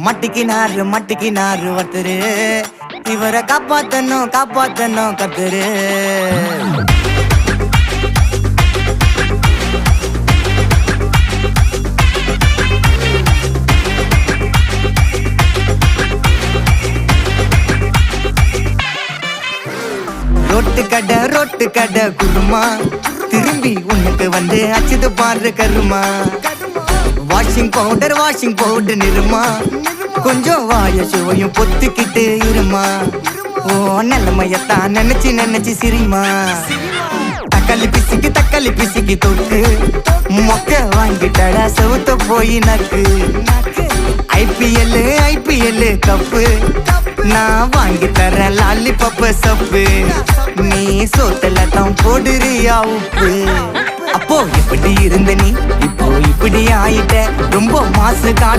மட்டிக்கினாரு ஒருத்தரு, இவரை காப்பாத்தணும் கத்துரு. ரொட்டு கடை குருமா, திரும்பி உனக்கு வந்து அச்சுது பாரு கருமா. வாஷிங் பவுடர் நிறுமா, கொஞ்சம் வாய சுவையும் பொத்துக்கிட்டு இருமா. ஓ நிலைமையத்தான் நினைச்சு சிரிமா. தக்காளி பிசிக்கி தொட்டு மொக்க வாங்கிட்டடா செவுத்த போய் நக்கு. ஐபிஎல் கப்பு நான் வாங்கி தரேன் லாலிபப்பு சப்பு. நீ சோத்தல தான் போடுறியா உப்பு. அப்போ இப்படி இருந்த நீ இப்போ இப்படி ஆயிட்ட, ரொம்ப மாசு காட்டு.